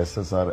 SSR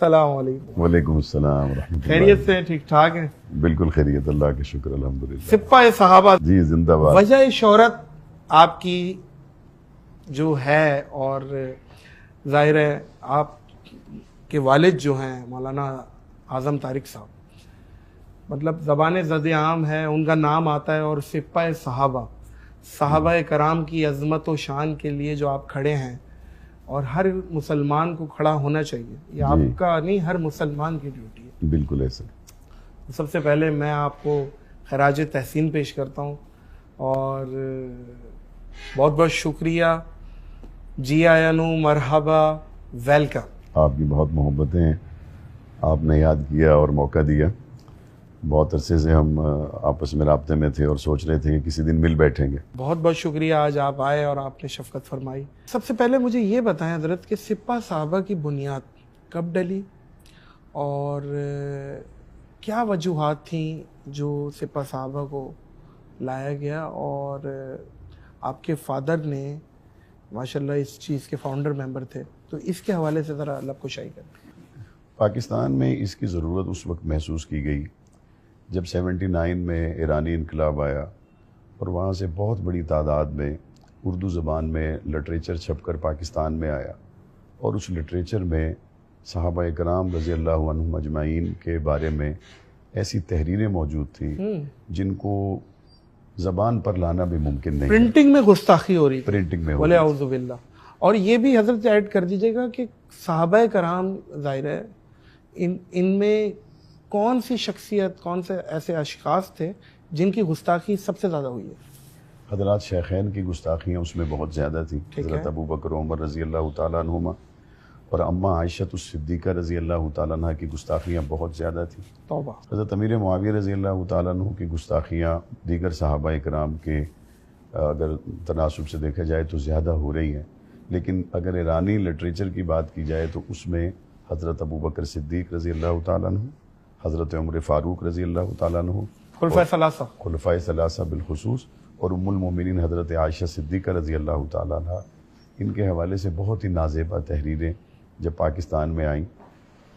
السلام علیکم. وعلیکم السلام ورحمۃ اللہ. خیریت سے ٹھیک ٹھاک ہیں؟ بالکل خیریت, اللہ کا شکر, الحمدللہ. سپاہ صحابہ جی زندہ باد. وجہ شہرت آپ کی جو ہے, اور ظاہر ہے آپ کے والد جو ہیں مولانا اعظم طارق صاحب, مطلب زبان زد عام ہے, ان کا نام آتا ہے, اور سپاہ صحابہ کرام کی عظمت و شان کے لیے جو آپ کھڑے ہیں, اور ہر مسلمان کو کھڑا ہونا چاہیے. یہ آپ کا نہیں, ہر مسلمان کی ڈیوٹی ہے. بالکل ایسا. سب سے پہلے میں آپ کو خراج تحسین پیش کرتا ہوں, اور بہت بہت شکریہ. جی آیا نو, مرحبا, ویلکم. آپ کی بہت محبتیں ہیں, آپ نے یاد کیا اور موقع دیا. بہت عرصے سے ہم آپس میں رابطے میں تھے اور سوچ رہے تھے کہ کسی دن مل بیٹھیں گے. بہت بہت شکریہ, آج آپ آئے اور آپ نے شفقت فرمائی. سب سے پہلے مجھے یہ بتائیں حضرت کہ سپاہ صحابہ کی بنیاد کب ڈلی, اور کیا وجوہات تھیں جو سپاہ صحابہ کو لایا گیا, اور آپ کے فادر نے ماشاءاللہ اس چیز کے فاؤنڈر ممبر تھے, تو اس کے حوالے سے ذرا لب کشائی کریں. پاکستان میں اس کی ضرورت اس وقت محسوس کی گئی جب 79 میں ایرانی انقلاب آیا, اور وہاں سے بہت بڑی تعداد میں اردو زبان میں لٹریچر چھپ کر پاکستان میں آیا, اور اس لٹریچر میں صحابہ کرام رضی اللہ عنہم اجمعین کے بارے میں ایسی تحریریں موجود تھیں جن کو زبان پر لانا بھی ممکن نہیں. پرنٹنگ میں گستاخی ہو رہی تھی, پرنٹنگ میں بولے اعوذ باللہ. اور یہ بھی حضرت ایڈ کر دیجیے گا کہ صحابہ کرام ظاہر ہے ان میں کون سی شخصیت, کون سے ایسے اشخاص تھے جن کی گستاخی سب سے زیادہ ہوئی ہے؟ حضرات شیخین کی گستاخیاں اس میں بہت زیادہ تھیں. حضرت ابو بکر عمر رضی اللہ تعالیٰ عنہما اور اماں عائشہ الصدیقہ رضی اللہ تعالیٰ عنہ کی گستاخیاں بہت زیادہ تھیں. توبہ. حضرت امیر معاویہ رضی اللہ تعالیٰ عنہ کی گستاخیاں دیگر صحابہ کرام کے اگر تناسب سے دیکھا جائے تو زیادہ ہو رہی ہیں, لیکن اگر ایرانی لٹریچر کی بات کی جائے تو اس میں حضرت ابو بکر صدیق رضی اللہ تعالیٰ عنہ, حضرت عمر فاروق رضی اللہ تعالیٰ عنہ, خلفائے ثلاثہ بالخصوص, اور ام المومنین حضرت عائشہ صدیقہ رضی اللہ تعالیٰ عنہ, ان کے حوالے سے بہت ہی نازیبا تحریریں جب پاکستان میں آئیں.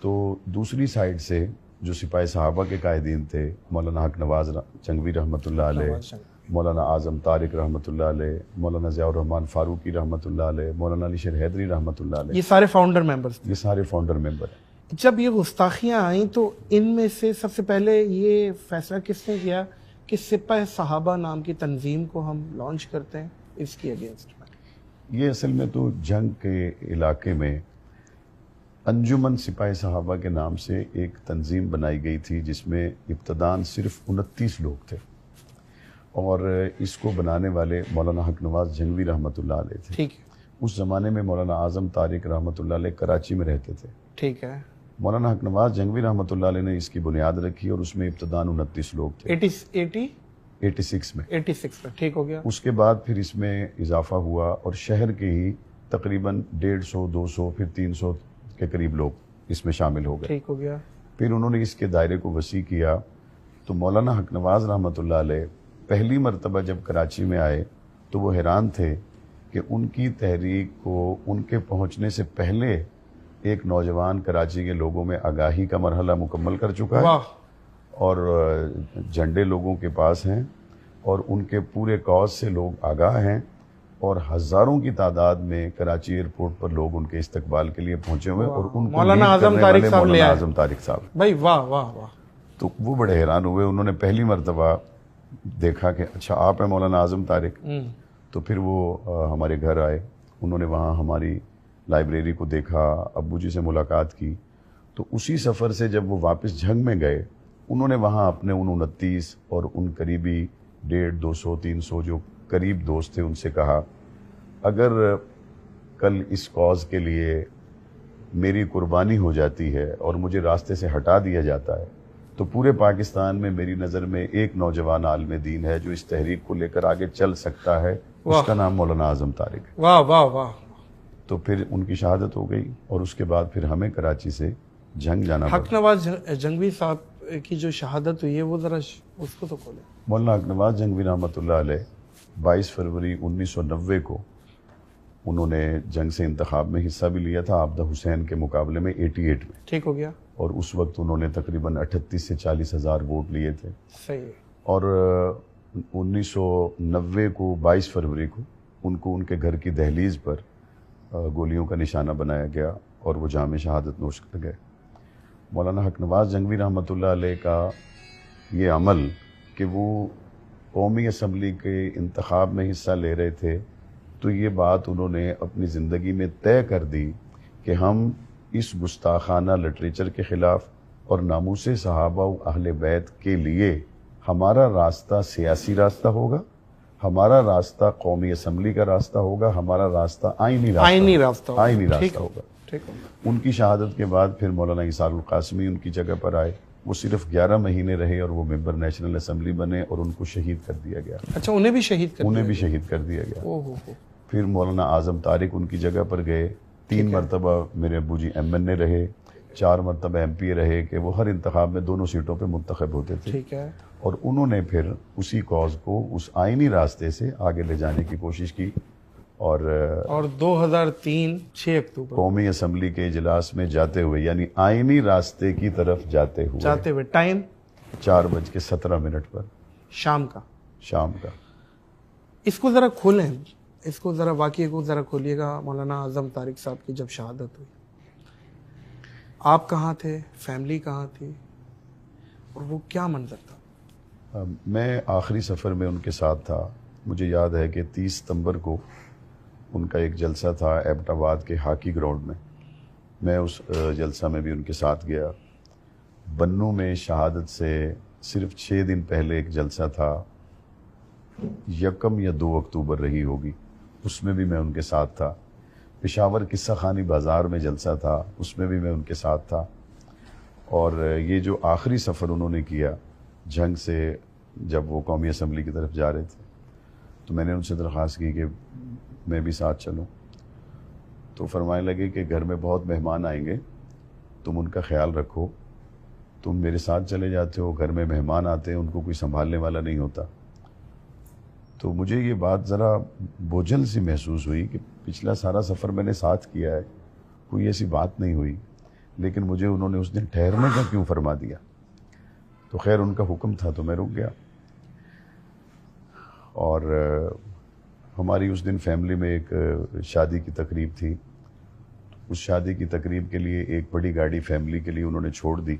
تو دوسری سائیڈ سے جو سپاہ صحابہ کے قائدین تھے, مولانا حق نواز جنگوی رحمۃ اللہ علیہ, مولانا اعظم طارق رحمۃ اللہ علیہ, مولانا ضیاء الرحمن فاروقی رحمۃ اللہ علیہ, مولانا علی شیر حیدری رحمۃ اللہ علیہ, یہ سارے فاؤنڈر ممبرز تھے. یہ سارے فاؤنڈر ممبر ہیں. جب یہ گستاخیاں آئیں تو ان میں سے سب سے پہلے یہ فیصلہ کس نے کیا کہ سپاہ صحابہ نام کی تنظیم کو ہم لانچ کرتے ہیں اس کی اگینسٹ میں؟ یہ اصل میں تو جنگ کے علاقے میں انجمن سپاہ صحابہ کے نام سے ایک تنظیم بنائی گئی تھی جس میں ابتداً صرف 29 لوگ تھے, اور اس کو بنانے والے مولانا حق نواز جنگوی رحمۃ اللہ علیہ تھے. ٹھیک ہے. اس زمانے میں مولانا اعظم طارق رحمۃ اللہ علیہ کراچی میں رہتے تھے. ٹھیک ہے. مولانا حق نواز جنگوی رحمۃ اللہ علیہ نے اس کی بنیاد رکھی, اور اس میں ابتداً 29 لوگ تھے. 86 میں. 86 میں ٹھیک ہو گیا. اس کے بعد پھر اس میں اضافہ ہوا, اور شہر کے ہی تقریباً 150 200 پھر 300 کے قریب لوگ اس میں شامل ہو گئے. ٹھیک ہو گیا. پھر انہوں نے اس کے دائرے کو وسیع کیا. تو مولانا حق نواز رحمۃ اللہ علیہ پہلی مرتبہ جب کراچی میں آئے تو وہ حیران تھے کہ ان کی تحریک کو ان کے پہنچنے سے پہلے ایک نوجوان کراچی کے لوگوں میں آگاہی کا مرحلہ مکمل کر چکا ہے, اور جھنڈے لوگوں کے پاس ہیں, اور ان کے پورے کاز سے لوگ آگاہ ہیں, اور ہزاروں کی تعداد میں کراچی ایئرپورٹ پر لوگ ان کے استقبال کے لیے پہنچے ہوئے, اور ان کو مولانا اعظم طارق صاحب لے آئے. اعظم طارق صاحب بھائی واہ واہ واہ. تو وہ بڑے حیران ہوئے. انہوں نے پہلی مرتبہ دیکھا کہ اچھا آپ ہیں مولانا اعظم طارق. تو پھر وہ ہمارے گھر آئے, انہوں نے وہاں ہماری لائبریری کو دیکھا, ابو جی سے ملاقات کی. تو اسی سفر سے جب وہ واپس جھنگ میں گئے, انہوں نے وہاں اپنے ان 29 اور ان قریبی 150 200 300 جو قریب دوست تھے ان سے کہا, اگر کل اس کاز کے لیے میری قربانی ہو جاتی ہے اور مجھے راستے سے ہٹا دیا جاتا ہے تو پورے پاکستان میں میری نظر میں ایک نوجوان عالم دین ہے جو اس تحریک کو لے کر آگے چل سکتا ہے, اس کا نام مولانا اعظم طارق ہے. واہ واہ واہ. تو پھر ان کی شہادت ہو گئی, اور اس کے بعد پھر ہمیں کراچی سے جنگ جانا پڑا. حق نواز جنگوی صاحب کی جو شہادت ہوئی ہے وہ ذرا اس کو تو کھولیں. مولانا حق نواز جنگوی رحمۃ اللہ علیہ 22 فروری 1990 کو انہوں نے جنگ سے انتخاب میں حصہ بھی لیا تھا عابدہ حسین کے مقابلے میں 88 میں، ٹھیک ہو گیا، اور اس وقت انہوں نے تقریباً 38 سے 40 ہزار ووٹ لیے تھے، صحیح ہے، اور 1990 کو 22 فروری کو ان کو ان کے گھر کی دہلیز پر گولیوں کا نشانہ بنایا گیا اور وہ جام شہادت نوش کر گئے۔ مولانا حق نواز جنگوی رحمۃ اللہ علیہ کا یہ عمل کہ وہ قومی اسمبلی کے انتخاب میں حصہ لے رہے تھے، تو یہ بات انہوں نے اپنی زندگی میں طے کر دی کہ ہم اس گستاخانہ لٹریچر کے خلاف اور ناموس صحابہ و اہل بیت کے لیے ہمارا راستہ سیاسی راستہ ہوگا، ہمارا راستہ قومی اسمبلی کا راستہ ہوگا، ہمارا راستہ آئینی راستہ ہوگا۔ ان کی شہادت کے بعد پھر مولانا ایثار القاسمی ان کی جگہ پر آئے، وہ صرف 11 مہینے رہے اور وہ ممبر نیشنل اسمبلی بنے اور ان کو شہید کر دیا گیا۔ اچھا، انہیں بھی شہید کر دیا گیا۔ پھر مولانا اعظم طارق ان کی جگہ پر گئے، 3 مرتبہ میرے ابو جی ایم این اے رہے، 4 مرتبہ ایم پی اے رہے کہ وہ ہر انتخاب میں دونوں سیٹوں پہ منتخب ہوتے تھے، ٹھیک ہے، اور انہوں نے پھر اسی کاز کو اس آئینی راستے سے آگے لے جانے کی کوشش کی، اور 2003 6 اکتوبر قومی اسمبلی کے اجلاس میں جاتے ہوئے، یعنی آئینی راستے کی طرف جاتے ہوئے ٹائم 4:17 پر شام کا اس کو ذرا کھولیں، اس کو ذرا واقعے کو ذرا کھولیے گا۔ مولانا اعظم طارق صاحب کی جب شہادت ہوئی، آپ کہاں تھے، فیملی کہاں تھی، اور وہ کیا منظر تھا؟ میں آخری سفر میں ان کے ساتھ تھا۔ مجھے یاد ہے کہ 30 ستمبر کو ان کا ایک جلسہ تھا ایبٹ آباد کے ہاکی گراؤنڈ میں، میں اس جلسہ میں بھی ان کے ساتھ گیا۔ بنوں میں شہادت سے صرف 6 دن پہلے ایک جلسہ تھا، 1 یا 2 اکتوبر رہی ہوگی، اس میں بھی میں ان کے ساتھ تھا۔ پشاور قصہ خانی بازار میں جلسہ تھا، اس میں بھی میں ان کے ساتھ تھا۔ اور یہ جو آخری سفر انہوں نے کیا جنگ سے، جب وہ قومی اسمبلی کی طرف جا رہے تھے، تو میں نے ان سے درخواست کی کہ میں بھی ساتھ چلوں، تو فرمانے لگے کہ گھر میں بہت مہمان آئیں گے، تم ان کا خیال رکھو، تم میرے ساتھ چلے جاتے ہو، گھر میں مہمان آتے ہیں، ان کو کوئی سنبھالنے والا نہیں ہوتا۔ تو مجھے یہ بات ذرا بوجھل سی محسوس ہوئی کہ پچھلا سارا سفر میں نے ساتھ کیا ہے، کوئی ایسی بات نہیں ہوئی، لیکن مجھے انہوں نے اس دن ٹھہرنے کا کیوں فرما دیا؟ تو خیر ان کا حکم تھا تو میں رک گیا۔ اور ہماری اس دن فیملی میں ایک شادی کی تقریب تھی، اس شادی کی تقریب کے لیے ایک بڑی گاڑی فیملی کے لیے انہوں نے چھوڑ دی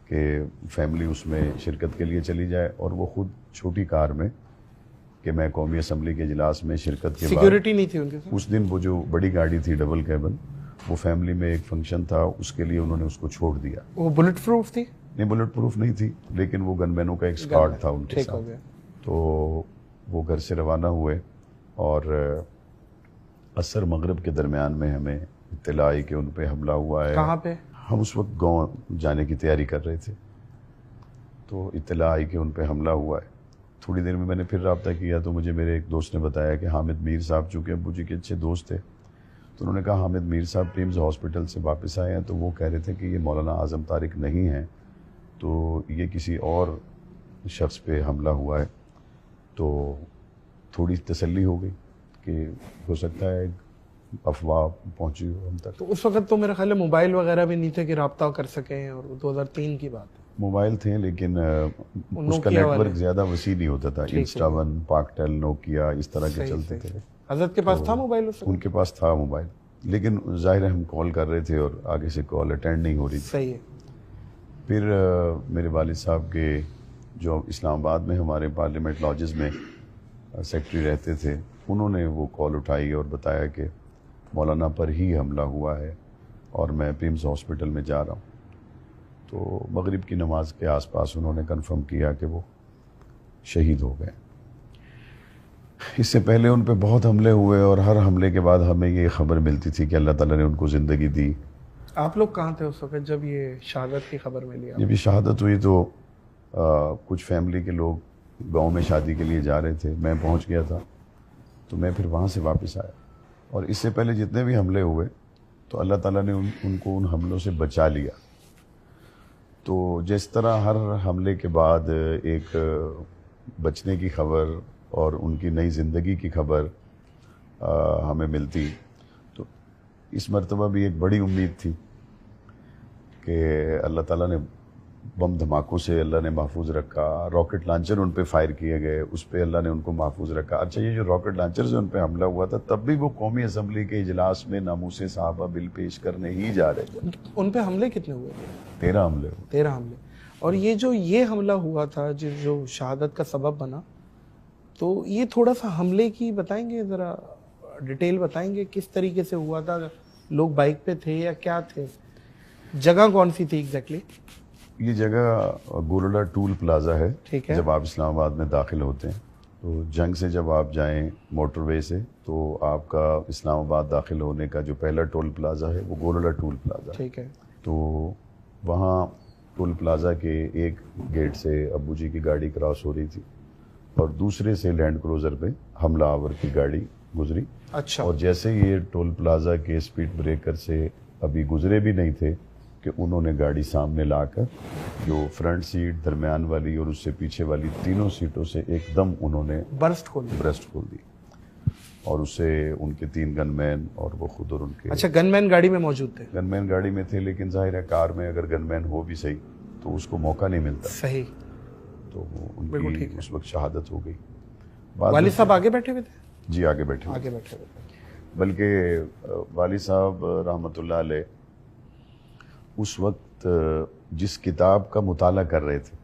کہ فیملی اس میں شرکت کے لیے چلی جائے، اور وہ خود چھوٹی کار میں کہ میں قومی اسمبلی کے اجلاس میں شرکت کے بعد، سیکیورٹی نہیں تھی ان کے ساتھ اس دن وہ جو بڑی گاڑی تھی ڈبل کیبن، وہ فیملی میں ایک فنکشن تھا، اس کے لیے انہوں نے اس کو چھوڑ دیا۔ وہ بلٹ پروف تھی؟ نہیں، بلٹ پروف نہیں تھی، لیکن وہ گن مینوں کا ایک اسکواڈ تھا ان کے ساتھ۔ تو وہ گھر سے روانہ ہوئے اور عصر مغرب کے درمیان میں ہمیں اطلاع آئی کہ ان پہ حملہ ہوا ہے۔ کہاں پہ؟ ہم اس وقت گاؤں جانے کی تیاری کر رہے تھے، تو اطلاع آئی کہ ان پہ حملہ ہوا ہے۔ تھوڑی دیر میں میں نے پھر رابطہ کیا تو مجھے میرے ایک دوست نے بتایا کہ حامد میر صاحب، چونکہ ابو جی کے اچھے دوست تھے، تو انہوں نے کہا حامد میر صاحب ٹیمز ہاسپٹل سے واپس آئے ہیں، تو وہ کہہ رہے تھے کہ یہ مولانا اعظم طارق نہیں ہیں، تو یہ کسی اور شخص پہ حملہ ہوا ہے۔ تو تھوڑی تسلی ہو گئی کہ ہو سکتا ہے افواہ پہنچی ہو ہم تک۔ تو اس وقت تو میرا خیال ہے موبائل وغیرہ بھی نہیں تھے کہ رابطہ کر سکیں، اور 2003 کی بات ہے۔ موبائل تھے لیکن اس کا نیٹ ورک زیادہ وسیع نہیں ہوتا تھا، انسٹا ون، پاکٹیل، نوکیا اس طرح کے چلتے تھے۔ حضرت کے پاس تھا موبائل اس وقت؟ ان کے پاس تھا موبائل، لیکن ظاہر ہے ہم کال کر رہے تھے اور آگے سے کال اٹینڈ نہیں ہو رہی تھی۔ صحیح ہے۔ پھر میرے والد صاحب کے جو اسلام آباد میں ہمارے پارلیمنٹ لاجز میں سیکٹری رہتے تھے، انہوں نے وہ کال اٹھائی اور بتایا کہ مولانا پر ہی حملہ ہوا ہے اور میں پیمز ہاسپٹل میں جا رہا ہوں۔ تو مغرب کی نماز کے آس پاس انہوں نے کنفرم کیا کہ وہ شہید ہو گئے۔ اس سے پہلے ان پہ بہت حملے ہوئے، اور ہر حملے کے بعد ہمیں یہ خبر ملتی تھی کہ اللہ تعالیٰ نے ان کو زندگی دی۔ آپ لوگ کہاں تھے اس وقت جب یہ شہادت کی خبر ملی؟ جب یہ شہادت ہوئی تو کچھ فیملی کے لوگ گاؤں میں شادی کے لیے جا رہے تھے، میں پہنچ گیا تھا، تو میں پھر وہاں سے واپس آیا۔ اور اس سے پہلے جتنے بھی حملے ہوئے تو اللہ تعالیٰ نے ان کو ان حملوں سے بچا لیا۔ تو جس طرح ہر حملے کے بعد ایک بچنے کی خبر اور ان کی نئی زندگی کی خبر ہمیں ملتی تو اس مرتبہ بھی ایک بڑی امید تھی کہ اللہ تعالیٰ نے بم دھماکوں سے اللہ نے محفوظ رکھا. راکٹ لانچر ان پہ فائر کیے گئے, اس پہ اللہ نے ان کو محفوظ رکھا. اچھا, یہ جو راکٹ لانچر سے ان پہ حملہ ہوا تھا تب بھی وہ قومی اسمبلی کے اجلاس میں ناموس صحابہ بل پیش کرنے ہی جا رہے تھے. ان پہ حملے کتنے ہوئے تھے؟ 13 حملے ہوئے. 13 حملے. اور یہ حملہ ہوا تھا جو شہادت کا سبب بنا, تو یہ تھوڑا سا حملے کی بتائیں گے, ذرا ڈیٹیل بتائیں گے کس طریقے سے ہوا تھا؟ لوگ بائک پہ تھے یا کیا تھے؟ جگہ کون سی تھی ایگزیکٹلی؟ یہ جگہ گولڈا ٹول پلازا ہے. ٹھیک ہے. جب آپ اسلام آباد میں داخل ہوتے ہیں تو جنگ سے جب آپ جائیں موٹر وے سے تو آپ کا اسلام آباد داخل ہونے کا جو پہلا ٹول پلازا ہے وہ گولڈا ٹول پلازا. ٹھیک ہے. تو وہاں ٹول پلازا کے ایک گیٹ سے ابو جی کی گاڑی کراس ہو رہی تھی اور دوسرے سے لینڈ کروزر پہ حملہ آور کی گاڑی گزری. اچھا. اور جیسے یہ ٹول پلازا کے اسپیڈ بریکر سے ابھی گزرے بھی نہیں تھے کہ انہوں نے گاڑی سامنے لا کر جو فرنٹ سیٹ, درمیان والی اور اس سے پیچھے والی تینوں سیٹوں سے ایک دم انہوں نے برسٹ کھول دی اور اس سے ان کے 3 گن مین اور وہ خود اور ان کے. اچھا, گن مین گاڑی میں موجود تھے؟ گن مین گاڑی میں تھے, لیکن ظاہر ہے کار میں اگر گن مین ہو بھی صحیح تو اس کو موقع نہیں ملتا. صحیح. تو ان کی اس وقت شہادت ہو گئی. والد صاحب آگے بیٹھے ہوئے تھے؟ جی آگے بیٹھے ہوئے تھے. بلکہ والد صاحب رحمۃ اللہ علیہ اس وقت جس کتاب کا مطالعہ کر رہے تھے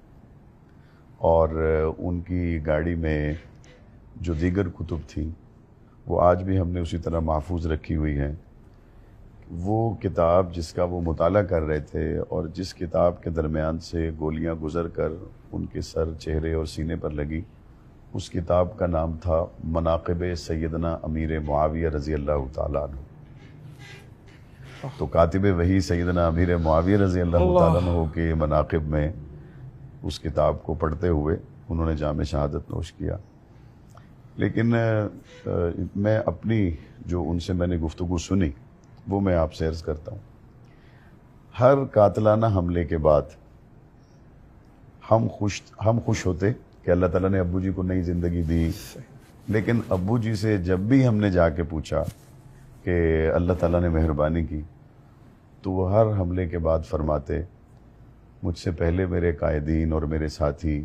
اور ان کی گاڑی میں جو دیگر کتب تھیں وہ آج بھی ہم نے اسی طرح محفوظ رکھی ہوئی ہیں. وہ کتاب جس کا وہ مطالعہ کر رہے تھے اور جس کتاب کے درمیان سے گولیاں گزر کر ان کے سر, چہرے اور سینے پر لگی, اس کتاب کا نام تھا مناقب سیدنا امیر معاویہ رضی اللہ تعالیٰ عنہ. تو کاتب وحی سیدنا امیر معاویہ رضی اللہ تعالیٰ عنہ کے مناقب میں اس کتاب کو پڑھتے ہوئے انہوں نے جام شہادت نوش کیا. لیکن میں اپنی جو ان سے میں نے گفتگو سنی وہ میں آپ سے عرض کرتا ہوں. ہر قاتلانہ حملے کے بعد ہم خوش ہوتے کہ اللہ تعالیٰ نے ابو جی کو نئی زندگی دی, لیکن ابو جی سے جب بھی ہم نے جا کے پوچھا کہ اللہ تعالیٰ نے مہربانی کی تو وہ ہر حملے کے بعد فرماتے مجھ سے پہلے میرے قائدین اور میرے ساتھی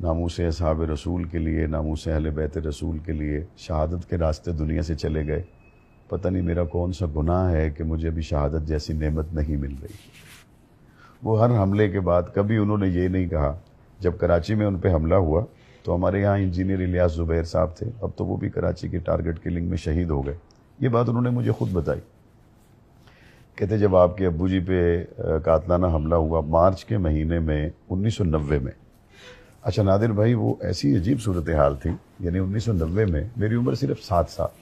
ناموس اصحاب رسول کے لیے, ناموس اہل بیت رسول کے لیے شہادت کے راستے دنیا سے چلے گئے. پتہ نہیں میرا کون سا گناہ ہے کہ مجھے بھی شہادت جیسی نعمت نہیں مل رہی. وہ ہر حملے کے بعد کبھی انہوں نے یہ نہیں کہا. جب کراچی میں ان پہ حملہ ہوا تو ہمارے یہاں انجینئر الیاس زبیر صاحب تھے, اب تو وہ بھی کراچی کی ٹارگٹ کلنگ میں شہید ہو گئے. یہ بات انہوں نے مجھے خود بتائی. کہتے جب آپ کے ابو جی پہ قاتلانہ حملہ ہوا مارچ کے مہینے میں 1990 میں. اچھا نادر بھائی, وہ ایسی عجیب صورتحال تھی, یعنی 1990 میں میری عمر صرف 7 سال,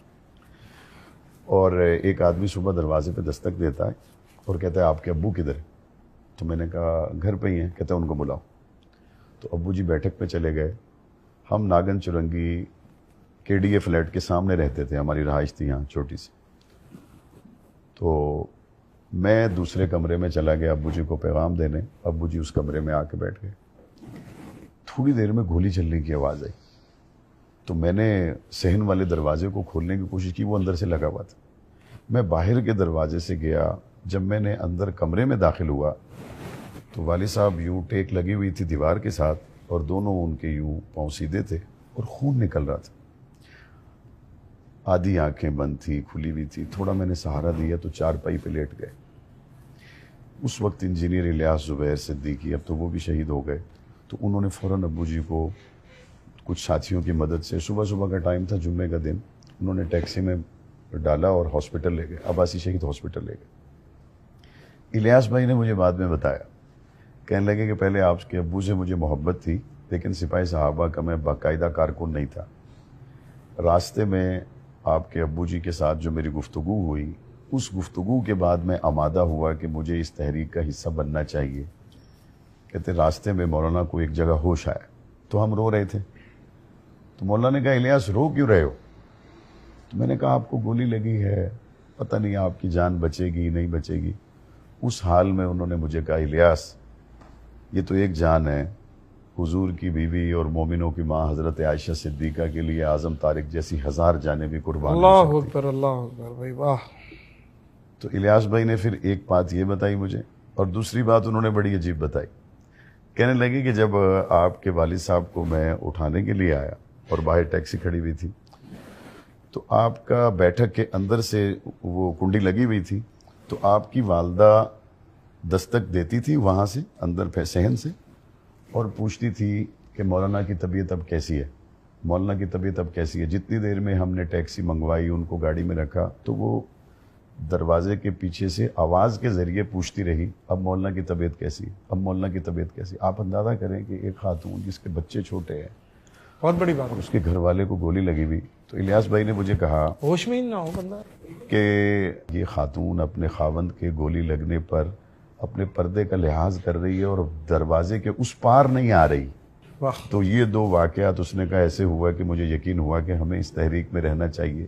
اور ایک آدمی صبح دروازے پہ دستک دیتا ہے اور کہتا ہے آپ کے ابو کدھر ہیں؟ تو میں نے کہا گھر پہ ہی ہیں. کہتا ہے ان کو بلاؤ. تو ابو جی بیٹھک پہ چلے گئے. ہم ناگن چرنگی KDA فلیٹ کے سامنے رہتے تھے, ہماری رہائش تھی یہاں چھوٹی سی. تو میں دوسرے کمرے میں چلا گیا ابو جی کو پیغام دینے. ابو جی اس کمرے میں آ کے بیٹھ گئے. تھوڑی دیر میں گولی چلنے کی آواز آئی تو میں نے صحن والے دروازے کو کھولنے کی کوشش کی, وہ اندر سے لگا ہوا تھا. میں باہر کے دروازے سے گیا. جب میں نے اندر کمرے میں داخل ہوا تو والد صاحب یوں ٹیک لگی ہوئی تھی دیوار کے ساتھ اور دونوں ان کے یوں پاؤں سیدھے تھے اور خون نکل رہا تھا. آدھی آنکھیں بند تھی, کھلی ہوئی تھی. تھوڑا میں نے سہارا دیا تو چارپائی پہ لیٹ گئے. اس وقت انجینئر الیاس زبیر صدیقی, اب تو وہ بھی شہید ہو گئے, تو انہوں نے فوراً ابو جی کو کچھ ساتھیوں کی مدد سے, صبح کا ٹائم تھا جمعے کا دن, انہوں نے ٹیکسی میں ڈالا اور ہاسپٹل لے گئے, عباسی شہید ہاسپٹل لے گئے. الیاس بھائی نے مجھے بعد میں بتایا, کہنے لگے کہ پہلے آپ کے ابو سے مجھے محبت تھی, لیکن سپاہی صحابہ کا میں باقاعدہ کارکن نہیں تھا. راستے میں آپ کے ابو جی کے ساتھ جو میری گفتگو ہوئی, اس گفتگو کے بعد میں آمادہ ہوا کہ مجھے اس تحریک کا حصہ بننا چاہیے. کہتے راستے میں مولانا کو ایک جگہ ہوش آیا تو ہم رو رہے تھے. تو مولانا نے کہا الیاس رو کیوں رہے ہو؟ تو میں نے کہا آپ کو گولی لگی ہے, پتہ نہیں آپ کی جان بچے گی نہیں بچے گی. اس حال میں انہوں نے مجھے کہا الیاس یہ تو ایک جان ہے حضور کی بیوی اور مومنوں کی ماں حضرت عائشہ صدیقہ کے لیے اعظم طارق جیسی 1000 جانیں بھی قربان ہو اللہ سکتی۔ اکبر، اللہ اکبر بھائی، واہ. تو الیاس بھائی نے پھر ایک بات یہ بتائی مجھے، اور دوسری بات انہوں نے بڑی عجیب بتائی. کہنے لگے کہ جب آپ کے والد صاحب کو میں اٹھانے کے لیے آیا اور باہر ٹیکسی کھڑی ہوئی تھی تو آپ کا بیٹھک کے اندر سے وہ کنڈی لگی ہوئی تھی، تو آپ کی والدہ دستک دیتی تھی وہاں سے اندر صحن سے اور پوچھتی تھی کہ مولانا کی طبیعت اب کیسی ہے، مولانا کی طبیعت اب کیسی ہے. جتنی دیر میں ہم نے ٹیکسی منگوائی، ان کو گاڑی میں رکھا، تو وہ دروازے کے پیچھے سے آواز کے ذریعے پوچھتی رہی اب مولانا کی طبیعت کیسی ہے، اب مولانا کی طبیعت کیسی ہے. آپ اندازہ کریں کہ ایک خاتون جس کے بچے چھوٹے ہیں، بہت بڑی بات. اس کے گھر والے کو گولی لگی ہوئی. تو الیاس بھائی نے مجھے کہا ہوش میں ہی نہ ہو بندہ. کہ یہ خاتون اپنے خاوند کے گولی لگنے پر اپنے پردے کا لحاظ کر رہی ہے اور دروازے کے اس پار نہیں آ رہی. واہ. تو یہ 2 واقعات اس نے کہا ایسے ہوا کہ مجھے یقین ہوا کہ ہمیں اس تحریک میں رہنا چاہیے.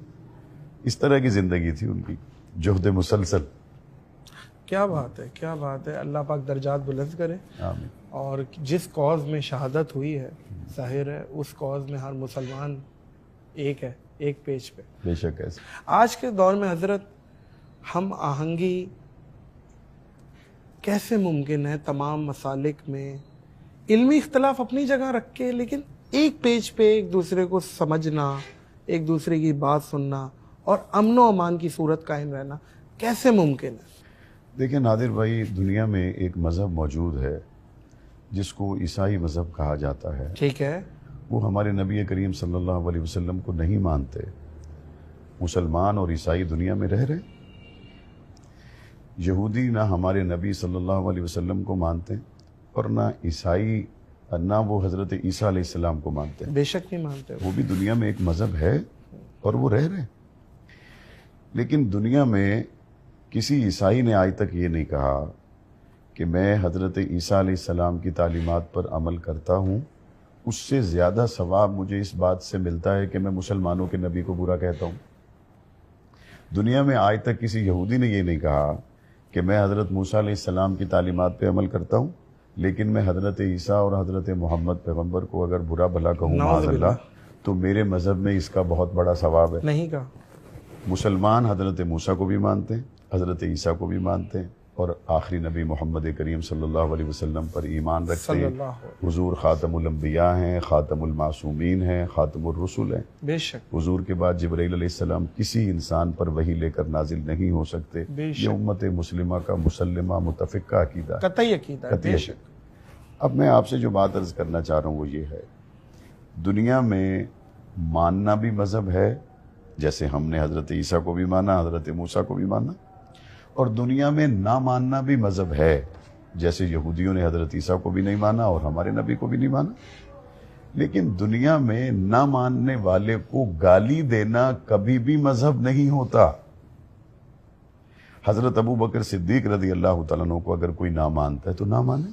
اس طرح کی زندگی تھی ان کی، جہد مسلسل. کیا بات ہے، کیا بات ہے. اللہ پاک درجات بلند کرے. آمین. اور جس کاز میں شہادت ہوئی ہے، ظاہر ہے اس کاز میں ہر مسلمان ایک ہے، ایک پیج پہ. بے شک ایسے. آج کے دور میں حضرت ہم آہنگی کیسے ممکن ہے تمام مسالک میں؟ علمی اختلاف اپنی جگہ رکھ کے، لیکن ایک پیج پہ ایک دوسرے کو سمجھنا، ایک دوسرے کی بات سننا اور امن و امان کی صورت قائم رہنا کیسے ممکن ہے؟ دیکھیں نادر بھائی، دنیا میں ایک مذہب موجود ہے جس کو عیسائی مذہب کہا جاتا ہے. ٹھیک ہے. وہ ہمارے نبی کریم صلی اللہ علیہ وسلم کو نہیں مانتے. مسلمان اور عیسائی دنیا میں رہ رہے. یہودی نہ ہمارے نبی صلی اللہ علیہ وسلم کو مانتے اور نہ عیسائی، نہ وہ حضرت عیسیٰ علیہ السلام کو مانتے. بے شک نہیں مانتے. وہ بھی دنیا میں ایک مذہب ہے اور وہ رہ رہے. لیکن دنیا میں کسی عیسائی نے آج تک یہ نہیں کہا کہ میں حضرت عیسیٰ علیہ السلام کی تعلیمات پر عمل کرتا ہوں، اس سے زیادہ ثواب مجھے اس بات سے ملتا ہے کہ میں مسلمانوں کے نبی کو برا کہتا ہوں. دنیا میں آج تک کسی یہودی نے یہ نہیں کہا کہ میں حضرت موسیٰ علیہ السلام کی تعلیمات پہ عمل کرتا ہوں، لیکن میں حضرت عیسیٰ اور حضرت محمد پیغمبر کو اگر برا بھلا کہوں معاذ اللہ تو میرے مذہب میں اس کا بہت بڑا ثواب ہے. نہیں کہا. مسلمان حضرت موسیٰ کو بھی مانتے ہیں، حضرت عیسیٰ کو بھی مانتے ہیں، اور آخری نبی محمد کریم صلی اللہ علیہ وسلم پر ایمان رکھتے صلی ہیں. اللہ علیہ. حضور خاتم الانبیاء ہیں، خاتم المعصومین ہیں، خاتم الرسل ہیں. بے شک. حضور کے بعد جبرائیل علیہ السلام کسی انسان پر وحی لے کر نازل نہیں ہو سکتے. بے شک. یہ امت مسلمہ کا مسلمہ متفقہ عقیدہ ہے. قطعی عقیدہ ہے. قطعی بے عقیدہ. شک. اب میں آپ سے جو بات عرض کرنا چاہ رہا ہوں وہ یہ ہے، دنیا میں ماننا بھی مذہب ہے، جیسے ہم نے حضرت عیسیٰ کو بھی مانا، حضرت موسیٰ کو بھی مانا، اور دنیا میں نہ ماننا بھی مذہب ہے، جیسے یہودیوں نے حضرت عیسیٰ کو بھی نہیں مانا اور ہمارے نبی کو بھی نہیں مانا. لیکن دنیا میں نہ ماننے والے کو گالی دینا کبھی بھی مذہب نہیں ہوتا. حضرت ابو بکر صدیق رضی اللہ تعالیٰ عنہ کو اگر کوئی نہ مانتا ہے تو نہ مانے.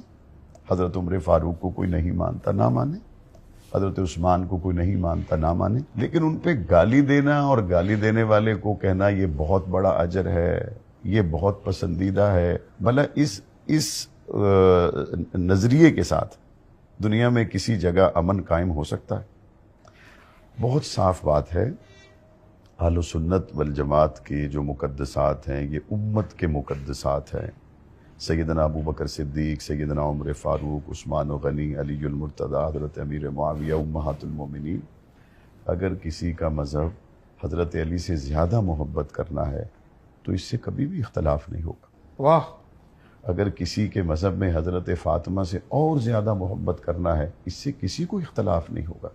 حضرت عمر فاروق کو کوئی نہیں مانتا، نہ مانے. حضرت عثمان کو کوئی نہیں مانتا، نہ مانے. لیکن ان پہ گالی دینا اور گالی دینے والے کو کہنا یہ بہت بڑا اجر ہے، یہ بہت پسندیدہ ہے، بھلا اس نظریے کے ساتھ دنیا میں کسی جگہ امن قائم ہو سکتا ہے؟ بہت صاف بات ہے، اہل سنت والجماعت کے جو مقدسات ہیں یہ امت کے مقدسات ہیں. سیدنا ابو بکر صدیق، سیدنا عمر فاروق، عثمان غنی، علی المرتضیٰ، حضرت امیر معاویہ، امہات المومنین. اگر کسی کا مذہب حضرت علی سے زیادہ محبت کرنا ہے تو اس سے کبھی بھی اختلاف نہیں ہوگا. واہ. اگر کسی کے مذہب میں حضرت فاطمہ سے اور زیادہ محبت کرنا ہے، اس سے کسی کو اختلاف نہیں ہوگا.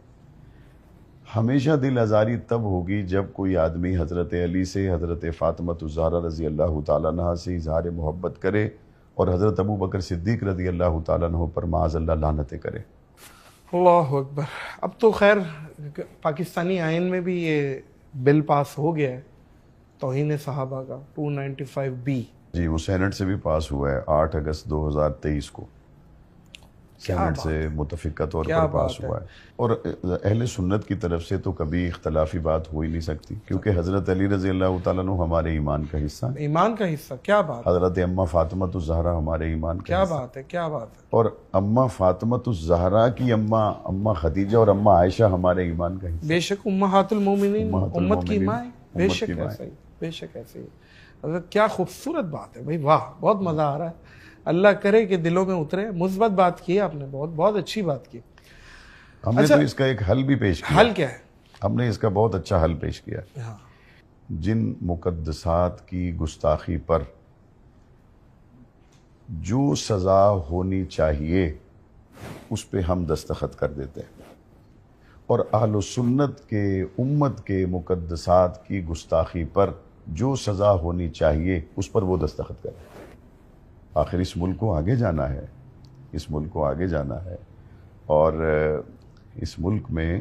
ہمیشہ دل آزاری تب ہوگی جب کوئی آدمی حضرت علی سے، حضرت فاطمہ الزہرا رضی اللہ تعالیٰ عنہ سے اظہار محبت کرے اور حضرت ابو بکر صدیق رضی اللہ تعالیٰ عنہ پر معاذ اللہ لعنتیں کرے. اللہ اکبر. اب تو خیر پاکستانی آئین میں بھی یہ بل پاس ہو گیا ہے توہین صحابہ کا 295B. جی وہ سینٹ سے بھی پاس ہوا ہے 8 اگست 2023 کو. سینٹ سے متفقہ طور پر پاس ہوا ہے. اور اہل سنت کی طرف سے تو کبھی اختلافی بات ہو ہی نہیں سکتی، کیونکہ حضرت علی رضی اللہ تعالیٰ عنہ ہمارے ایمان کا حصہ ہیں. ایمان کا حصہ. کیا بات، حضرت اماں فاطمۃ الزہرا ہمارے ایمان کا کیا حصہ. بات ہے، کیا بات ہے. اور اماں فاطمۃ الزہرا کی اماں خدیجہ اور اماں عائشہ ہمارے ایمان کا حصہ. بے شک امہات المومنین، امہات امت کی المومنین، ماں. بے امت شک کی ماں. ایسے ہی، بے شک ایسے ہی. حضرت کیا خوبصورت بات ہے بھائی، واہ، بہت مزہ آ رہا ہے. اللہ کرے کہ دلوں میں اترے. مثبت بات کی آپ نے، بہت بہت اچھی بات کی. ہم نے تو اس کا ایک حل بھی پیش کیا. حل کیا ہے؟ ہم نے اس کا بہت اچھا حل پیش کیا. ہاں. جن مقدسات کی گستاخی پر جو سزا ہونی چاہیے اس پہ ہم دستخط کر دیتے ہیں، اور اہل سنت کے امت کے مقدسات کی گستاخی پر جو سزا ہونی چاہیے اس پر وہ دستخط کریں. آخر اس ملک کو آگے جانا ہے، اس ملک کو آگے جانا ہے. اور اس ملک میں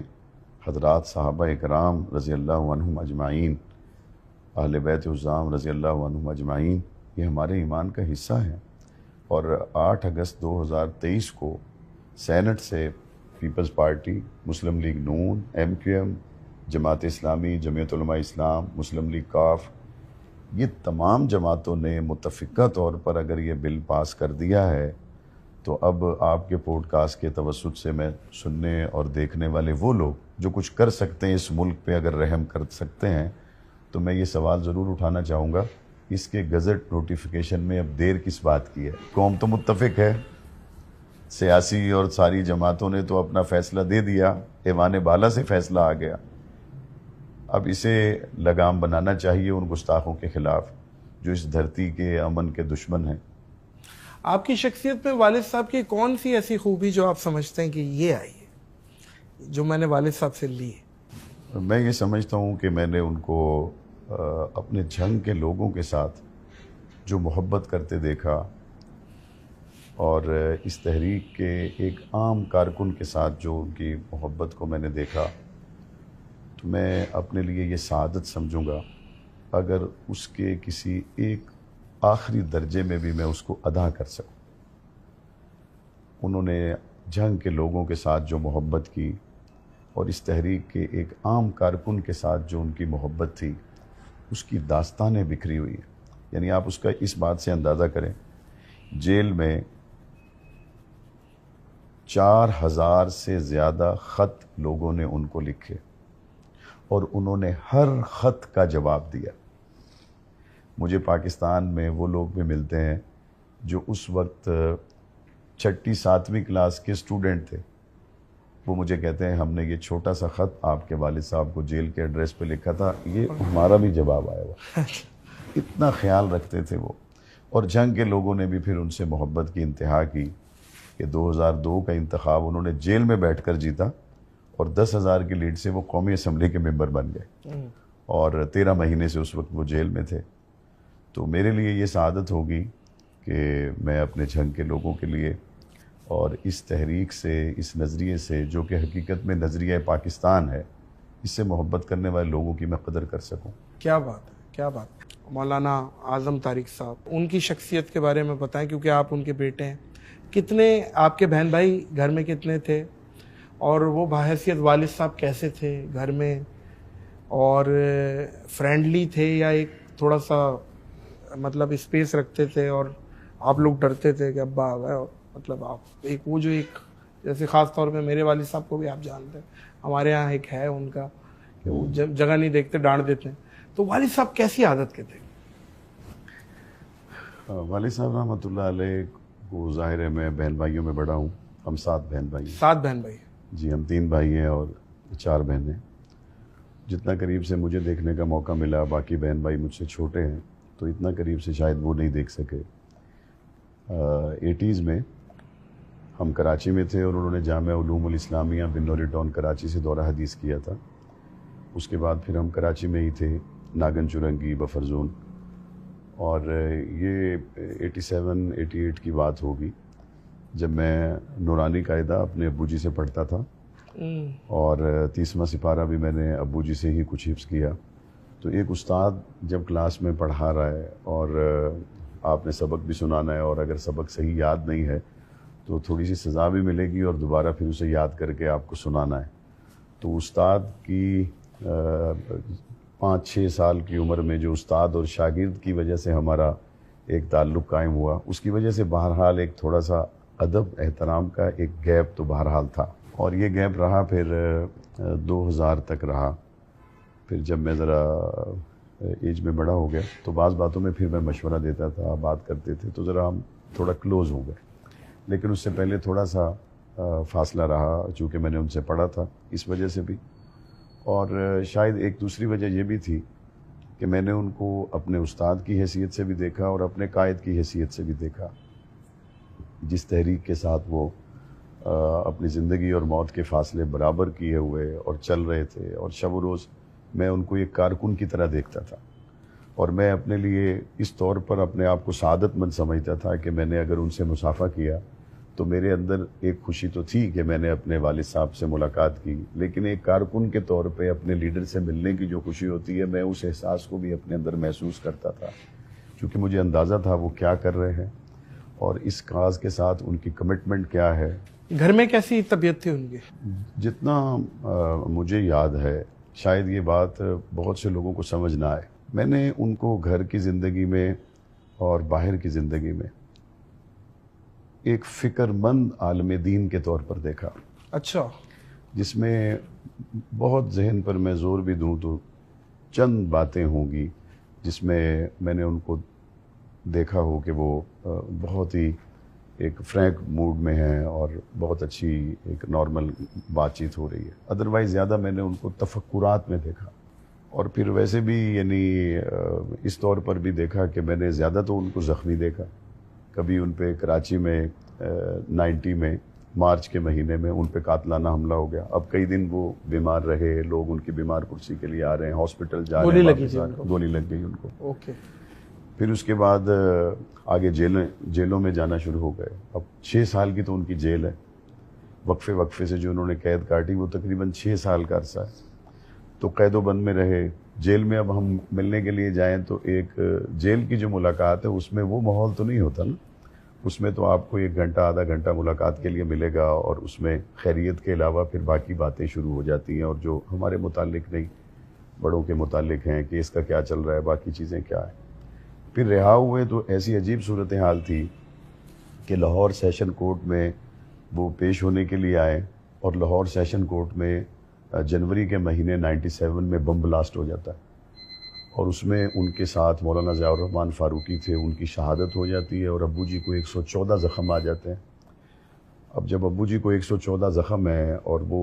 حضرات صحابہ اکرام رضی اللہ عنہم اجمعین، اہل بیت عظام رضی اللہ عنہم اجمعین، یہ ہمارے ایمان کا حصہ ہیں. اور 8 اگست 2023 کو سینٹ سے پیپلز پارٹی، مسلم لیگ نون، MQM، جماعت اسلامی، جمعیت علماء اسلام، مسلم لیگ کاف، یہ تمام جماعتوں نے متفقہ طور پر اگر یہ بل پاس کر دیا ہے تو اب آپ کے پوڈ کاسٹ کے توسط سے میں سننے اور دیکھنے والے وہ لوگ جو کچھ کر سکتے ہیں اس ملک پہ، اگر رحم کر سکتے ہیں، تو میں یہ سوال ضرور اٹھانا چاہوں گا، اس کے گزٹ نوٹیفیکیشن میں اب دیر کس بات کی ہے؟ قوم تو متفق ہے، سیاسی اور ساری جماعتوں نے تو اپنا فیصلہ دے دیا، ایوان بالا سے فیصلہ آ گیا. اب اسے لگام بنانا چاہیے ان گستاخوں کے خلاف جو اس دھرتی کے امن کے دشمن ہیں. آپ کی شخصیت میں والد صاحب کی کون سی ایسی خوبی جو آپ سمجھتے ہیں کہ یہ آئی ہے، جو میں نے والد صاحب سے لی ہے؟ میں یہ سمجھتا ہوں کہ میں نے ان کو اپنے جھنگ کے لوگوں کے ساتھ جو محبت کرتے دیکھا، اور اس تحریک کے ایک عام کارکن کے ساتھ جو ان کی محبت کو میں نے دیکھا، تو میں اپنے لیے یہ سعادت سمجھوں گا اگر اس کے کسی ایک آخری درجے میں بھی میں اس کو ادا کر سکوں. انہوں نے جنگ کے لوگوں کے ساتھ جو محبت کی اور اس تحریک کے ایک عام کارکن کے ساتھ جو ان کی محبت تھی، اس کی داستانیں بکھری ہوئی ہیں. یعنی آپ اس کا اس بات سے اندازہ کریں، جیل میں 4000 سے زیادہ خط لوگوں نے ان کو لکھے اور انہوں نے ہر خط کا جواب دیا. مجھے پاکستان میں وہ لوگ بھی ملتے ہیں جو اس وقت 6 7ویں کلاس کے اسٹوڈنٹ تھے. وہ مجھے کہتے ہیں ہم نے یہ چھوٹا سا خط آپ کے والد صاحب کو جیل کے ایڈریس پہ لکھا تھا، یہ ہمارا بھی جواب آیا ہوا. اتنا خیال رکھتے تھے وہ. اور جنگ کے لوگوں نے بھی پھر ان سے محبت کی انتہا کی کہ 2002 کا انتخاب انہوں نے جیل میں بیٹھ کر جیتا اور 10,000 کی لیڈ سے وہ قومی اسمبلی کے ممبر بن گئے، اور 13 مہینے سے اس وقت وہ جیل میں تھے. تو میرے لیے یہ سعادت ہوگی کہ میں اپنے جنگ کے لوگوں کے لیے اور اس تحریک سے، اس نظریے سے جو کہ حقیقت میں نظریہ پاکستان ہے، اس سے محبت کرنے والے لوگوں کی میں قدر کر سکوں. کیا بات ہے، کیا بات. مولانا اعظم طارق صاحب، ان کی شخصیت کے بارے میں بتائیں، کیونکہ آپ ان کے بیٹے ہیں. کتنے آپ کے بہن بھائی گھر میں کتنے تھے، اور وہ بحیثیت والد صاحب کیسے تھے گھر میں، اور فرینڈلی تھے یا ایک تھوڑا سا مطلب اسپیس رکھتے تھے اور آپ لوگ ڈرتے تھے کہ ابا آ گئے؟ اور مطلب آپ ایک وہ جو ایک جیسے خاص طور پہ میرے والد صاحب کو بھی آپ جانتے ہیں، ہمارے یہاں ایک ہے ان کا کہ وہ جگہ نہیں دیکھتے ڈانٹ دیتے ہیں. تو والد صاحب کیسی عادت کے تھے؟ والد صاحب رحمۃ اللہ علیہ کو ظاہر ہے میں بہن بھائیوں میں بڑا ہوں. ہم 7 بہن بھائی ہیں. 7 بہن بھائی؟ جی، ہم 3 بھائی ہیں اور 4 بہنیں. جتنا قریب سے مجھے دیکھنے کا موقع ملا، باقی بہن بھائی مجھ سے چھوٹے ہیں تو اتنا قریب سے شاید وہ نہیں دیکھ سکے. 80s میں ہم کراچی میں تھے اور انہوں نے جامعہ علوم الاسلامیہ بنوری ٹاؤن کراچی سے دورہ حدیث کیا تھا. اس کے بعد پھر ہم کراچی میں ہی تھے، ناگن چرنگی، بفر زون. اور یہ 87-88 کی بات ہوگی جب میں نورانی قاعدہ اپنے ابو جی سے پڑھتا تھا، اور 30واں سپارہ بھی میں نے ابو جی سے ہی کچھ حفظ کیا. تو ایک استاد جب کلاس میں پڑھا رہا ہے اور آپ نے سبق بھی سنانا ہے، اور اگر سبق صحیح یاد نہیں ہے تو تھوڑی سی سزا بھی ملے گی اور دوبارہ پھر اسے یاد کر کے آپ کو سنانا ہے. تو استاد کی 5-6 سال کی عمر میں جو استاد اور شاگرد کی وجہ سے ہمارا ایک تعلق قائم ہوا, اس کی وجہ سے بہرحال ایک تھوڑا سا ادب احترام کا ایک گیپ تو بہرحال تھا, اور یہ گیپ رہا پھر 2000 تک رہا. پھر جب میں ذرا ایج میں بڑا ہو گیا تو بعض باتوں میں پھر میں مشورہ دیتا تھا, بات کرتے تھے, تو ذرا ہم تھوڑا کلوز ہو گئے. لیکن اس سے پہلے تھوڑا سا فاصلہ رہا, چونکہ میں نے ان سے پڑھا تھا اس وجہ سے بھی, اور شاید ایک دوسری وجہ یہ بھی تھی کہ میں نے ان کو اپنے استاد کی حیثیت سے بھی دیکھا اور اپنے قائد کی حیثیت سے بھی دیکھا. جس تحریک کے ساتھ وہ اپنی زندگی اور موت کے فاصلے برابر کیے ہوئے اور چل رہے تھے, اور شب و روز میں ان کو ایک کارکن کی طرح دیکھتا تھا, اور میں اپنے لیے اس طور پر اپنے آپ کو سعادت مند سمجھتا تھا کہ میں نے اگر ان سے مصافحہ کیا تو میرے اندر ایک خوشی تو تھی کہ میں نے اپنے والد صاحب سے ملاقات کی, لیکن ایک کارکن کے طور پہ اپنے لیڈر سے ملنے کی جو خوشی ہوتی ہے, میں اس احساس کو بھی اپنے اندر محسوس کرتا تھا, کیونکہ مجھے اندازہ تھا وہ کیا کر رہے ہیں اور اس کاز کے ساتھ ان کی کمٹمنٹ کیا ہے. گھر میں کیسی طبیعت تھی ان کی؟ جتنا مجھے یاد ہے, شاید یہ بات بہت سے لوگوں کو سمجھ نہ آئے, میں نے ان کو گھر کی زندگی میں اور باہر کی زندگی میں ایک فکر مند عالم دین کے طور پر دیکھا. اچھا. جس میں بہت ذہن پر میں زور بھی دوں تو چند باتیں ہوں گی جس میں میں نے ان کو دیکھا ہو کہ وہ بہت ہی ایک فرینک موڈ میں ہیں اور بہت اچھی ایک نارمل بات چیت ہو رہی ہے. ادروائز زیادہ میں نے ان کو تفکرات میں دیکھا, اور پھر ویسے بھی یعنی اس طور پر بھی دیکھا کہ میں نے زیادہ تو ان کو زخمی دیکھا. کبھی ان پہ کراچی میں 90 میں مارچ کے مہینے میں ان پہ قاتلانہ حملہ ہو گیا. اب کئی دن وہ بیمار رہے, لوگ ان کی بیمار کرسی کے لیے آ رہے ہیں, ہاسپٹل جا رہے ہیں, گولی لگ گئی ان کو. اوکے. پھر اس کے بعد آگے جیلوں میں جانا شروع ہو گئے. اب 6 سال کی تو ان کی جیل ہے. وقفے سے جو انہوں نے قید کاٹی وہ تقریباً 6 سال کا عرصہ ہے. تو قید و بند میں رہے. جیل میں اب ہم ملنے کے لیے جائیں تو ایک جیل کی جو ملاقات ہے اس میں وہ ماحول تو نہیں ہوتا نا. اس میں تو آپ کو 1 گھنٹہ آدھا گھنٹہ ملاقات کے لیے ملے گا, اور اس میں خیریت کے علاوہ پھر باقی باتیں شروع ہو جاتی ہیں, اور جو ہمارے متعلق نہیں بڑوں کے متعلق ہیں کہ اس کا کیا چل رہا ہے, باقی چیزیں کیا ہیں. پھر رہا ہوئے تو ایسی عجیب صورتحال تھی کہ لاہور سیشن کورٹ میں وہ پیش ہونے کے لیے آئے, اور لاہور سیشن کورٹ میں جنوری کے مہینے 97 میں بم بلاسٹ ہو جاتا ہے, اور اس میں ان کے ساتھ مولانا ضیاء الرحمن فاروقی تھے. ان کی شہادت ہو جاتی ہے, اور ابو جی کو 114 زخم آ جاتے ہیں. اب جب ابو جی کو 114 زخم ہے اور وہ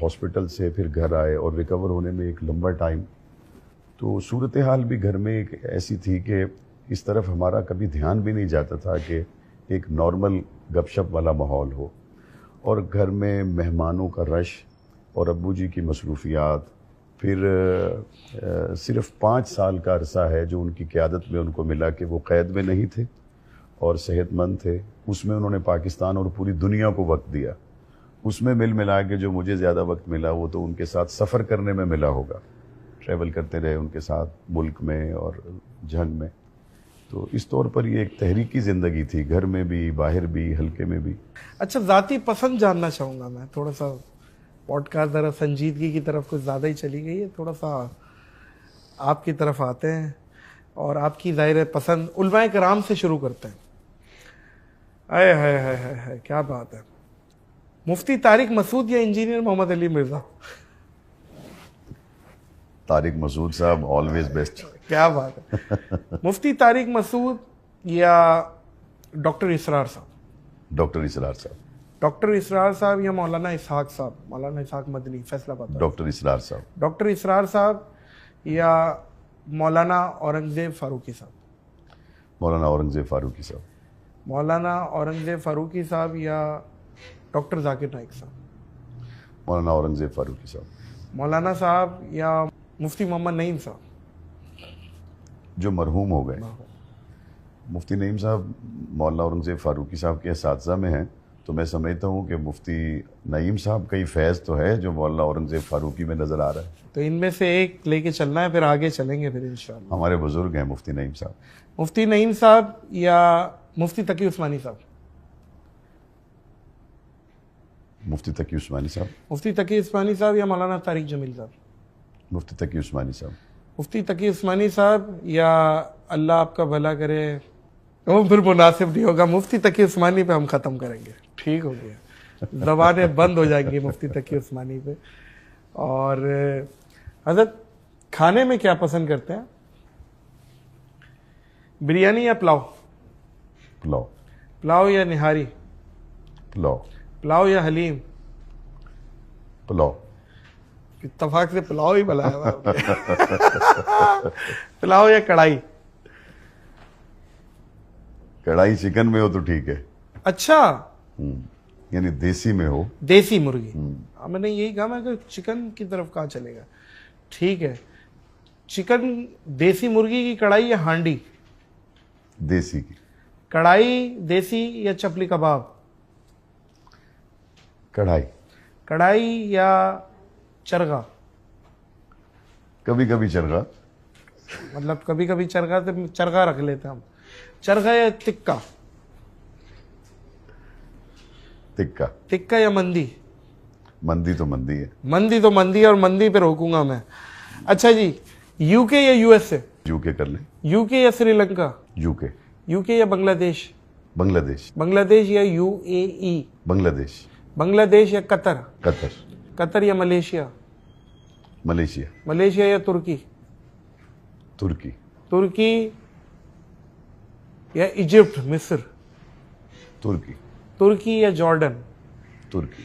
ہاسپٹل سے پھر گھر آئے اور ریکور ہونے میں ایک لمبا ٹائم, تو صورتحال بھی گھر میں ایک ایسی تھی کہ اس طرف ہمارا کبھی دھیان بھی نہیں جاتا تھا کہ ایک نارمل گپ شپ والا ماحول ہو, اور گھر میں مہمانوں کا رش اور ابو جی کی مصروفیات. پھر صرف 5 سال کا عرصہ ہے جو ان کی قیادت میں ان کو ملا کہ وہ قید میں نہیں تھے اور صحت مند تھے. اس میں انہوں نے پاکستان اور پوری دنیا کو وقت دیا. اس میں ملا کے جو مجھے زیادہ وقت ملا وہ تو ان کے ساتھ سفر کرنے میں ملا ہوگا. ٹریول کرتے رہے ان کے ساتھ ملک میں اور جنگ میں. تو اس طور پر یہ ایک تحریکی زندگی تھی, گھر میں بھی, باہر بھی, حلقے میں بھی. اچھا, ذاتی پسند جاننا چاہوں گا میں تھوڑا سا. پوڈ کاسٹ ذرا سنجیدگی کی طرف کچھ زیادہ ہی چلی گئی ہے, تھوڑا سا آپ کی طرف آتے ہیں, اور آپ کی ظاہر پسند علماء کرام سے شروع کرتے ہیں. اے ہے کیا بات ہے. مفتی طارق مسعود یا انجینئر محمد علی مرزا؟ طارق مسعود صاحب آلویز بیسٹ. کیا بات ہے. مفتی طارق مسعود یا ڈاکٹر اسرار صاحب؟ ڈاکٹر اسرار صاحب. ڈاکٹر اسرار صاحب یا مولانا اسحاق صاحب؟ مولانا اسحاق مدنی فیصلہ آباد. ڈاکٹر اسرار صاحب. ڈاکٹر اسرار صاحب یا مولانا اورنگزیب فاروقی صاحب؟ مولانا اورنگزیب فاروقی صاحب. مولانا اورنگزیب فاروقی صاحب یا ڈاکٹر ذاکر نائک صاحب؟ مولانا اورنگزیب فاروقی صاحب. مولانا صاحب یا مفتی محمد نعیم صاحب جو مرحوم ہو گئے؟ مفتی نعیم صاحب مولانا اورنگزیب فاروقی صاحب کے اساتذہ میں ہیں, تو میں سمجھتا ہوں کہ مفتی نعیم صاحب کا ہی فیض تو ہے جو مولانا اورنگزیب فاروقی میں نظر آ رہا ہے. تو ان میں سے ایک لے کے چلنا ہے, پھر آگے چلیں گے پھر انشاءاللہ. ہمارے بزرگ ہیں مفتی نعیم صاحب. مفتی نعیم صاحب یا مفتی تقی عثمانی صاحب؟ مفتی تقی عثمانی صاحب. مفتی تقی عثمانی صاحب یا مولانا طارق جمیل صاحب؟ مفتی تقی عثمانی صاحب. مفتی تقی عثمانی صاحب یا اللہ آپ کا بھلا کرے وہ پھر مناسب نہیں ہوگا. مفتی تقی عثمانی پہ ہم ختم کریں گے. ٹھیک ہو گیا, زبانیں بند ہو جائیں گی مفتی تقی عثمانی پہ. اور حضرت کھانے میں کیا پسند کرتے ہیں؟ بریانی یا پلاؤ؟ پلاؤ. پلاؤ یا نہاری؟ پلاؤ. پلاؤ یا حلیم؟ پلاؤ. اتفاق سے پلاؤ ہی بلایا ہوا آپ نے. پلاؤ یا کڑھائی؟ کڑھائی چکن میں ہو تو ٹھیک ہے. اچھا, یعنی دیسی میں ہو. دیسی مرغی. میں نے یہی کہا میں کہ چکن کی طرف کہاں چلے گا. ٹھیک ہے, چکن دیسی مرغی کی کڑھائی یا ہانڈی؟ دیسی کی. کڑھائی دیسی یا چپلی کباب؟ کڑھائی. کڑھائی یا چرگا؟ کبھی کبھی چرگا. مطلب کبھی کبھی چرگا سے چرگا رکھ لیتے ہم. چرگا یا تکا؟ تکا. تکا یا مندی؟ مندی تو مندی ہے. مندی تو مندی ہے, اور مندی پہ روکوں گا میں. اچھا جی, یو کے یا یو ایس اے؟ یو کے کر لیں. یو کے یا سری لنکا؟ یو کے. یو کے یا بنگلہ دیش؟ بنگلہ دیش. بنگلہ دیش یا یو اے ای؟ بنگلہ دیش. بنگلہ دیش یا قطر؟ قطر. قطر یا ملیشیا؟ ملیشیا. ملیشیا یا ترکی؟ ترکی. ترکی یا ایجپٹ مصر؟ ترکی. ترکی یا جارڈن؟ ترکی.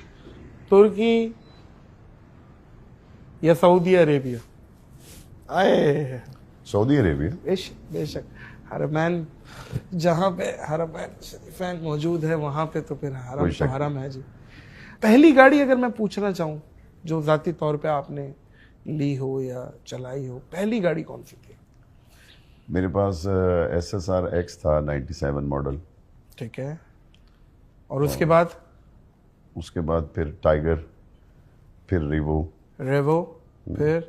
ترکی یا سعودی عربیہ؟ آئے سعودی عربیہ. بے شک حرمین, جہاں پہ حرمین شریفین موجود ہے وہاں پہ تو پھر حرم تو حرم ہے جی. پہلی گاڑی اگر میں پوچھنا چاہوں جو ذاتی طور پہ آپ نے لی ہو یا چلائی ہو, پہلی گاڑی کون سی تھی؟ میرے پاس ایس ایس آر ایکس تھا 97 ماڈل. ٹھیک ہے, اور اس کے بعد؟ اس کے بعد پھر ٹائیگر, پھر ریوو. ریوو, پھر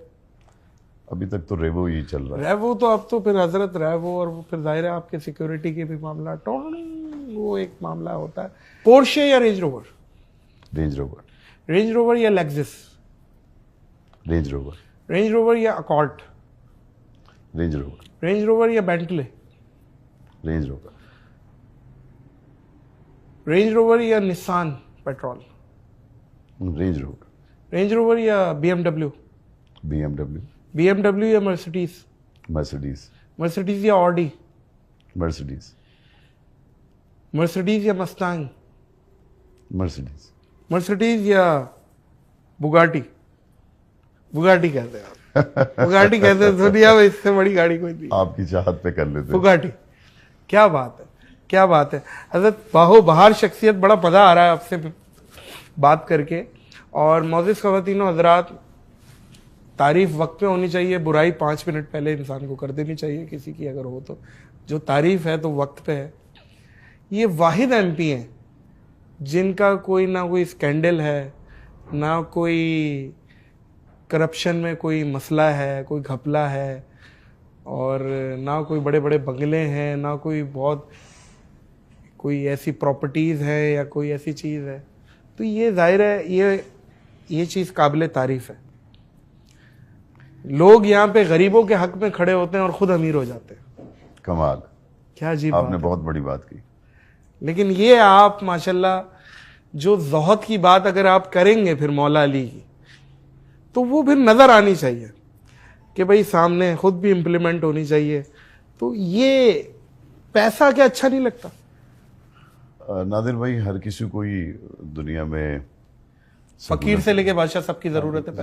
ابھی تک تو ریوو ہی چل رہا ہے. ریوو تو اب تو پھر حضرت ریوو, اور پھر ظاہر ہے آپ کے سیکیورٹی کے بھی معاملہ, وہ ایک معاملہ ہوتا ہے. پورشے یا Range Rover? Range Rover. Range Rover یا Lexus? Range Rover. Range Rover یا اکارٹ؟ Range Rover. رینج روور یا Bentley? Range Rover. Range Rover یا Nissan Patrol? Range Rover. Range Rover یا B M W? B M W. B M W یا Mercedes? Mercedes. Mercedes یا Audi? Mercedes. Mercedes یا Mustang? Mercedes. Mercedes یا Bugatti? Bugatti کہتے ہیں آپ, Bugatti کہتے ہیں. دنیا میں اس سے بڑی گاڑی کوئی نہیں. آپ کی چاہت پہ کر لیتے. بگاٹی. کیا بات ہے, کیا بات ہے حضرت, باہو بہار شخصیت. بڑا مزہ آ رہا ہے آپ سے بات کر کے. اور معزز خواتین و حضرات, تعریف وقت پہ ہونی چاہیے, برائی 5 منٹ پہلے انسان کو کر دینی چاہیے کسی کی اگر ہو تو. جو تعریف ہے تو وقت پہ ہے. یہ واحد ایم پی ہیں جن کا کوئی نہ کوئی اسکینڈل ہے, نہ کوئی کرپشن میں کوئی مسئلہ ہے, کوئی گھپلا ہے, اور نہ کوئی بڑے بڑے بنگلے ہیں, نہ کوئی بہت کوئی ایسی پراپرٹیز ہے یا کوئی ایسی چیز ہے. تو یہ ظاہر ہے یہ چیز قابل تعریف ہے. لوگ یہاں پہ غریبوں کے حق میں کھڑے ہوتے ہیں اور خود امیر ہو جاتے ہیں. کمال. کیا عجیب آپ نے بہت بڑی بات کی. لیکن یہ آپ ماشاءاللہ جو زہد کی بات اگر آپ کریں گے پھر مولا علی کی, تو وہ پھر نظر آنی چاہیے کہ بھئی سامنے خود بھی امپلیمنٹ ہونی چاہیے. تو یہ پیسہ کیا اچھا نہیں لگتا؟ نادر بھائی, ہر کسی کو ہی دنیا میں فقیر سے لے کے بادشاہ سب کی ضرورت ہے.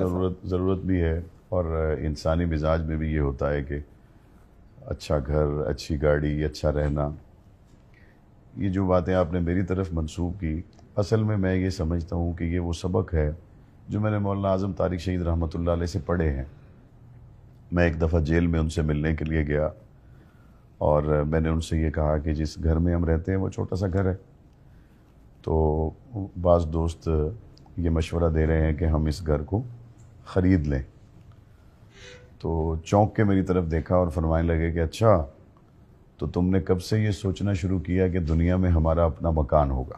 ضرورت بھی ہے, اور انسانی مزاج میں بھی یہ ہوتا ہے کہ اچھا گھر, اچھی گاڑی, اچھا رہنا. یہ جو باتیں آپ نے میری طرف منسوب کی, اصل میں میں یہ سمجھتا ہوں کہ یہ وہ سبق ہے جو میں نے مولانا اعظم طارق شہید رحمۃ اللہ علیہ سے پڑھے ہیں. میں ایک دفعہ جیل میں ان سے ملنے کے لیے گیا, اور میں نے ان سے یہ کہا کہ جس گھر میں ہم رہتے ہیں وہ چھوٹا سا گھر ہے, تو بعض دوست یہ مشورہ دے رہے ہیں کہ ہم اس گھر کو خرید لیں. تو چونک کے میری طرف دیکھا اور فرمانے لگے کہ اچھا, تو تم نے کب سے یہ سوچنا شروع کیا کہ دنیا میں ہمارا اپنا مکان ہوگا؟